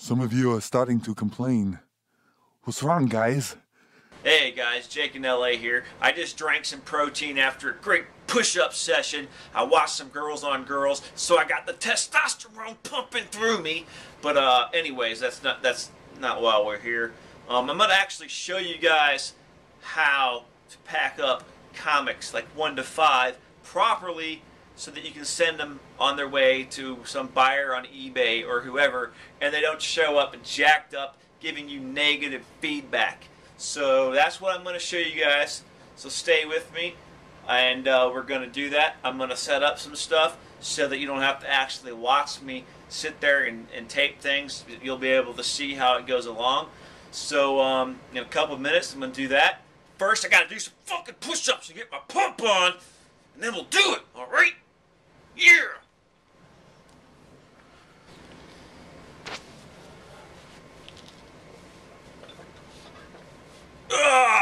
Some of you are starting to complain. What's wrong, guys? Hey guys, Jake in LA here. I just drank some protein after a great push-up session. I watched some girls on girls, so I got the testosterone pumping through me. But anyways, that's not why we're here. I'm gonna actually show you guys how to pack up comics like 1 to 5 properly, so that you can send them on their way to some buyer on eBay or whoever, and they don't show up jacked up, giving you negative feedback. So that's what I'm going to show you guys. So stay with me, and we're going to do that. I'm going to set up some stuff so that you don't have to actually watch me sit there and tape things. You'll be able to see how it goes along. So in a couple of minutes, I'm going to do that. First, I got to do some fucking push-ups and get my pump on, and then we'll do it, all right? Yeah!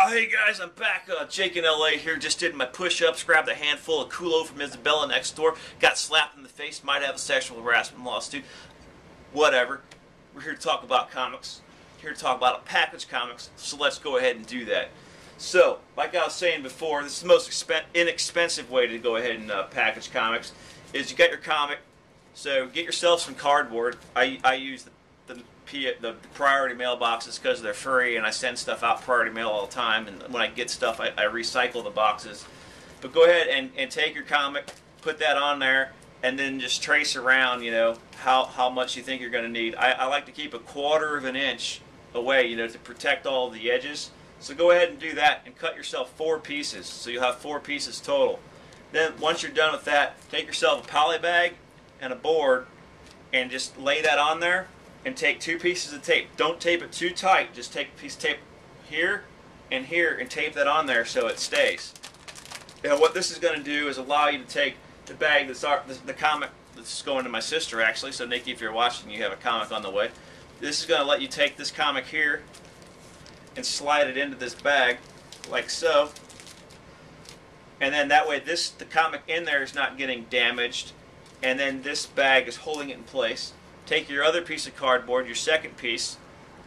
Hey guys, I'm back. Jake in LA here. Just did my push-ups, grabbed a handful of Kulo from Isabella next door, got slapped in the face, might have a sexual harassment lawsuit. Whatever. We're here to talk about comics. Here to talk about a package comics, so let's go ahead and do that. So, like I was saying before, this is the most inexpensive way to go ahead and package comics. Is you got your comic, so get yourself some cardboard. I use the priority mailboxes because they're free, and I send stuff out priority mail all the time, and when I get stuff I recycle the boxes. But go ahead and take your comic, put that on there, and then just trace around, you know, how much you think you're going to need. I like to keep 1/4 of an inch away, you know, to protect all the edges. So go ahead and do that and cut yourself 4 pieces, so you'll have 4 pieces total. Then once you're done with that, take yourself a poly bag and a board and just lay that on there, and take 2 pieces of tape. Don't tape it too tight, just take a piece of tape here and tape that on there so it stays. Now what this is going to do is allow you to take the bag that's the comic that's going to my sister actually, so Nikki, if you're watching, you have a comic on the way. This is going to let you take this comic here and slide it into this bag like so. And then that way the comic in there is not getting damaged, and then this bag is holding it in place. Take your other piece of cardboard, your second piece,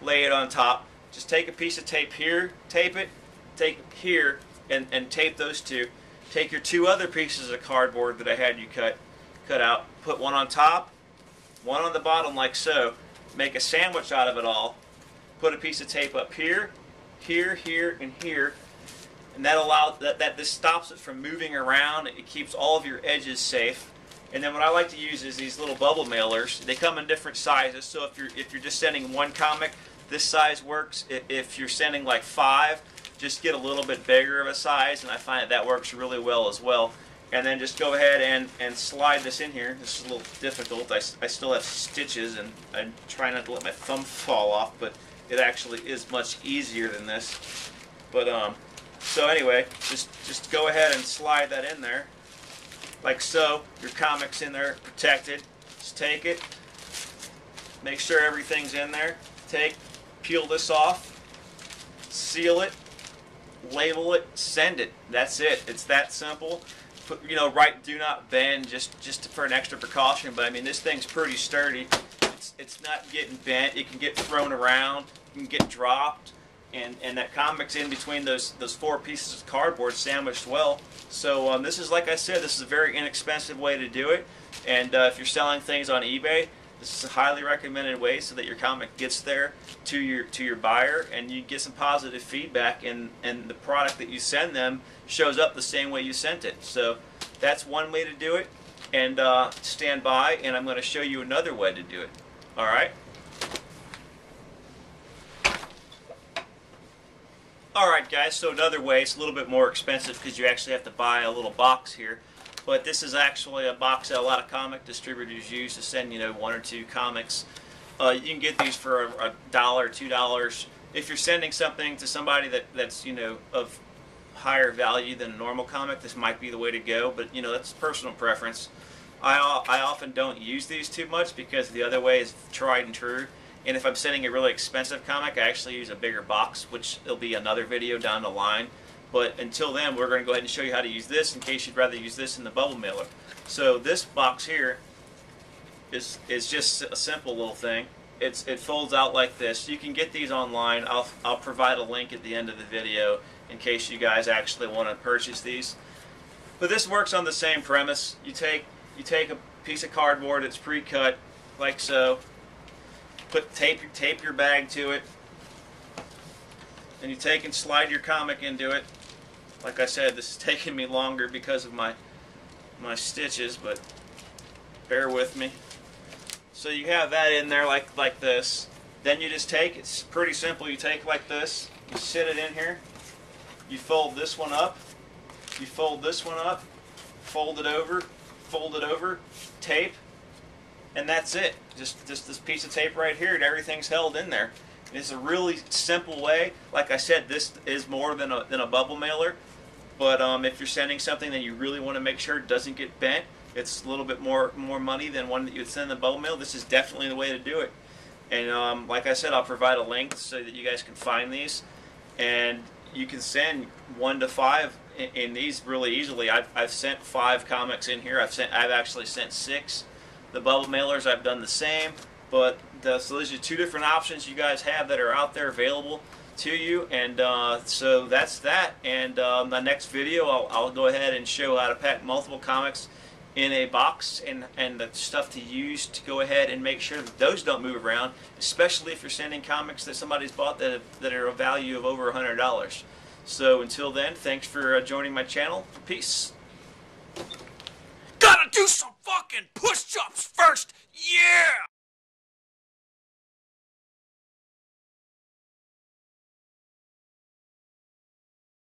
lay it on top. Just take a piece of tape here, tape it, take it here, and tape those 2. Take your 2 other pieces of cardboard that I had you cut out, put one on top, one on the bottom like so. Make a sandwich out of it all. Put a piece of tape up here, here, here, and here. And that allows this stops it from moving around. It keeps all of your edges safe. And then what I like to use is these little bubble mailers. They come in different sizes. So if you're just sending 1 comic, this size works. If you're sending like 5, just get a little bit bigger of a size, and I find that works really well as well. And then just go ahead and slide this in here. This is a little difficult. I still have stitches, and I try not to let my thumb fall off, but it actually is much easier than this. But so anyway, just go ahead and slide that in there, like so. Your comic's in there, protected. Just take it, make sure everything's in there. Peel this off, seal it, label it, send it. That's it. It's that simple. Put, you know, write "do not bend" just for an extra precaution. But I mean, this thing's pretty sturdy. It's not getting bent. It can get thrown around. It can get dropped. And that comic's in between those 4 pieces of cardboard sandwiched well. So this is, like I said, this is a very inexpensive way to do it. And if you're selling things on eBay, this is a highly recommended way so that your comic gets there to your buyer, and you get some positive feedback, and the product that you send them shows up the same way you sent it. So that's one way to do it. And stand by, and I'm going to show you another way to do it. All right. Alright guys, so another way, it's a little bit more expensive because you actually have to buy a little box here. But this is actually a box that a lot of comic distributors use to send, you know, 1 or 2 comics. You can get these for $1, $2. If you're sending something to somebody that's, you know, of higher value than a normal comic, this might be the way to go, but, you know, that's personal preference. I often don't use these too much because the other way is tried and true. And if I'm sending a really expensive comic, I actually use a bigger box, which will be another video down the line. But until then, we're going to go ahead and show you how to use this in case you'd rather use this in the bubble mailer. So this box here is just a simple little thing. It folds out like this. You can get these online. I'll provide a link at the end of the video in case you guys actually want to purchase these. But this works on the same premise. You take a piece of cardboard that's pre-cut, like so. Tape your bag to it, and you take and slide your comic into it. Like I said, this is taking me longer because of my stitches, but bear with me. So you have that in there like this. Then you just take, it's pretty simple, you take like this, you sit it in here, you fold this one up, you fold this one up, fold it over, tape, and that's it. Just this piece of tape right here, and everything's held in there. It's a really simple way. Like I said, this is more than a bubble mailer, but if you're sending something that you really want to make sure it doesn't get bent, it's a little bit more money than one that you would send in the bubble mail. This is definitely the way to do it. And like I said, I'll provide a link so that you guys can find these, and you can send 1 to 5 in these really easily. I've sent 5 comics in here. I've actually sent 6. The bubble mailers, I've done the same. But so these are 2 different options you guys have that are out there available to you. And so that's that. And the next video, I'll go ahead and show how to pack multiple comics in a box, and the stuff to use to go ahead and make sure that those don't move around, especially if you're sending comics that somebody's bought that are a value of over $100. So until then, thanks for joining my channel. Peace. Gotta do some fucking push-ups first, yeah!